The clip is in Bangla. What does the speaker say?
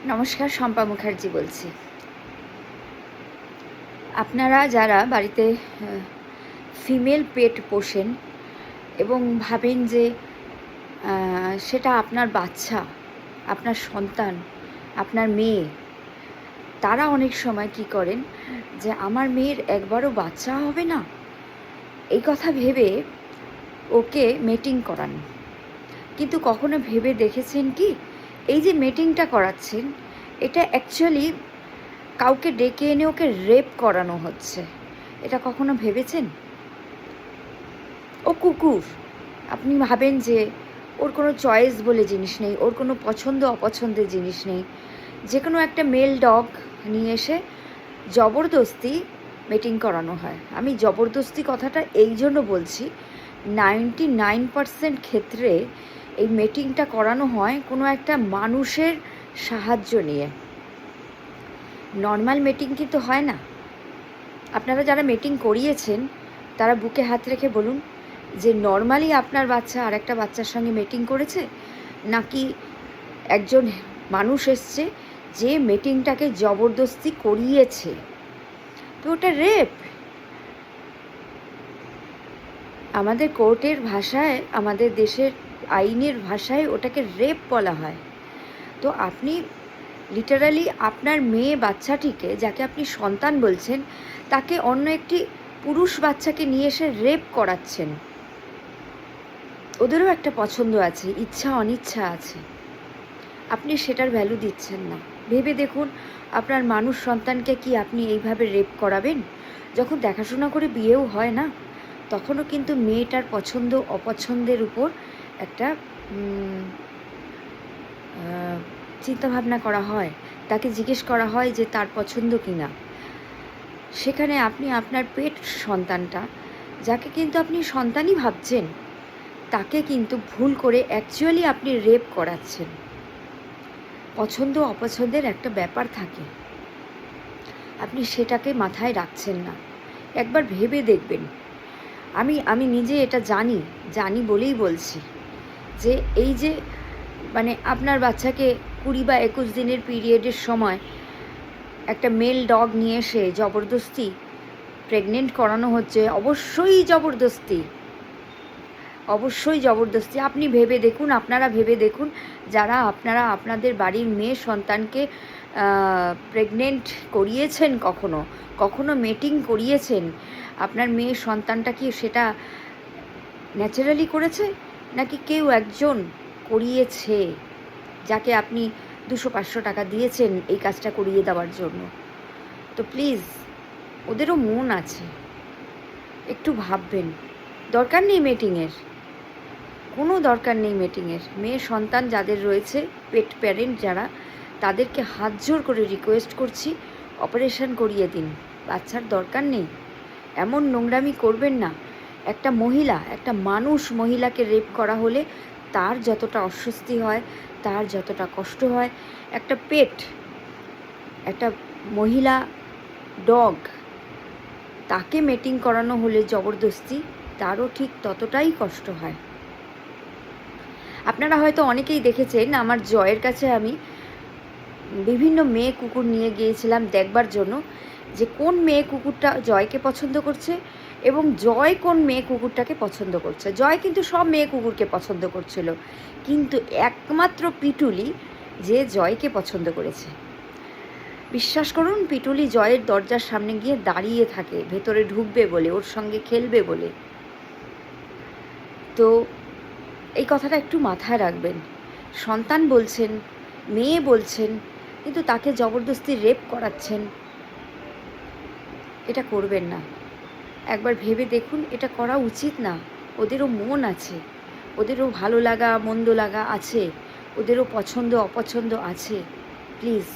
নমস্কার, শম্পা মুখার্জি বলছি। আপনারা যারা বাড়িতে ফিমেল পেট পোষেন এবং ভাবেন যে সেটা আপনার বাচ্চা, আপনার সন্তান, আপনার মেয়ে, তারা অনেক সময় কি করেন যে আমার মেয়ের একবারও বাচ্চা হবে না, এই কথা ভেবে ওকে মেটিং করান। কিন্তু কখনো ভেবে দেখেছেন কি, এই যে মেটিংটা করাচ্ছেন, এটা অ্যাকচুয়ালি কাউকে ডেকে এনে ওকে রেপ করানো হচ্ছে। এটা কখনো ভেবেছেন? ও কুকুর, আপনি ভাবেন যে ওর কোনো চয়েস বলে জিনিস নেই, ওর কোনো পছন্দ অপছন্দের জিনিস নেই। যে কোনো একটা মেল ডগ নিয়ে এসে জবরদস্তি মেটিং করানো হয়। আমি জবরদস্তি কথাটা এই জন্য বলছি, 99% ক্ষেত্রে এই মেটিংটা করানো হয় কোনো একটা মানুষের সাহায্য নিয়ে। নর্মাল মিটিং কিন্তু হয় না। আপনারা যারা মিটিং করিয়েছেন তারা বুকে হাত রেখে বলুন যে নর্মালি আপনার বাচ্চা আর একটা বাচ্চার সঙ্গে মিটিং করেছে, নাকি একজন মানুষ এসছে যে মিটিংটাকে জবরদস্তি করিয়েছে। তো ওটা রেপ। আমাদের কোর্টের ভাষায়, আমাদের দেশের আইনের ভাষায় ওটাকে রেপ বলা হয়। তো আপনি লিটারালি আপনার মেয়ে বাচ্চাটিকে, যাকে আপনি সন্তান বলছেন, তাকে অন্য একটি পুরুষ বাচ্চাকে নিয়ে এসে রেপ করাচ্ছেন। ওদেরও একটা পছন্দ আছে, ইচ্ছা অনিচ্ছা আছে, আপনি সেটার ভ্যালু দিচ্ছেন না। ভেবে দেখুন, আপনার মানুষ সন্তানকে কি আপনি এইভাবে রেপ করাবেন? যখন দেখাশোনা করে বিয়েও হয় না, তখনও কিন্তু মেয়েটার পছন্দ অপছন্দের উপর একটা চিন্তাভাবনা করা হয়, তাকে জিজ্ঞেস করা হয় যে তার পছন্দ কি না। সেখানে আপনি আপনার পেট সন্তানটা, যাকে কিন্তু আপনি সন্তানই ভাবছেন, তাকে কিন্তু ভুল করে অ্যাকচুয়ালি আপনি রেপ করাচ্ছেন। পছন্দ অপছন্দের একটা ব্যাপার থাকে, আপনি সেটাকে মাথায় রাখছেন না। একবার ভেবে দেখবেন। আমি নিজে এটা জানি বলেই বলছি যে এই যে আপনার বাচ্চাকে 20 বা 21 দিনের পিরিয়ডের সময় একটা মেল ডগ নিয়ে এসে জবরদস্তি প্রেগনেন্ট করানো হচ্ছে, অবশ্যই জবরদস্তি। আপনি ভেবে দেখুন, আপনারা ভেবে দেখুন, যারা আপনারা আপনাদের বাড়ির মেয়ে সন্তানকে প্রেগনেন্ট করিয়েছেন, কখনো মেটিং করিয়েছেন, আপনার মেয়ে সন্তানটা কি সেটা ন্যাচারালি করেছে, নাকি কেউ একজন করিয়েছে, যাকে আপনি 200-500 টাকা দিয়েছেন এই কাজটা করিয়ে দেওয়ার জন্য? তো প্লিজ, ওদেরও মন আছে, একটু ভাববেন। দরকার নেই মিটিংয়ের, কোনো দরকার নেই মিটিংয়ের। মেয়ে সন্তান যাদের রয়েছে, পেট প্যারেন্ট যারা, তাদেরকে হাত জোর করে রিকোয়েস্ট করছি, অপারেশন করিয়ে দিন, বাচ্চার দরকার নেই। এমন নোংরামি করবেন না। একটা মহিলাকে রেপ করা হলে তার যতটা অস্বস্তি হয়, তার যতটা কষ্ট হয়, একটা মহিলা ডগ, তাকে মেটিং করানো হলে জবরদস্তি, তারও ঠিক ততটাই কষ্ট হয়। আপনারা হয়তো অনেকেই দেখেছেন, আমার জয়ের কাছে আমি বিভিন্ন মেয়ে কুকুর নিয়ে গিয়েছিলাম দেখবার জন্য যে কোন মেয়ে কুকুরটা জয়কে পছন্দ করছে এবং জয় কোন মেয়ে কুকুরটাকে পছন্দ করছে। জয় কিন্তু সব মেয়ে কুকুরকে পছন্দ করছিল, কিন্তু একমাত্র পিটুলি যে জয়কে পছন্দ করেছে। বিশ্বাস করুন, পিটুলি জয়ের দরজার সামনে গিয়ে দাঁড়িয়ে থাকে, ভেতরে ঢুকবে বলে, ওর সঙ্গে খেলবে বলে। তো এই কথাটা একটু মাথায় রাখবেন। সন্তান বলছেন, মেয়ে বলছেন, কিন্তু তাকে জবরদস্তি রেপ করাচ্ছেন। এটা করবেন না। একবার ভেবে দেখুন, এটা করা উচিত না। ওদেরও মন আছে, ওদেরও ভালো লাগা মন্দ লাগা আছে, ওদেরও পছন্দ অপছন্দ আছে। প্লিজ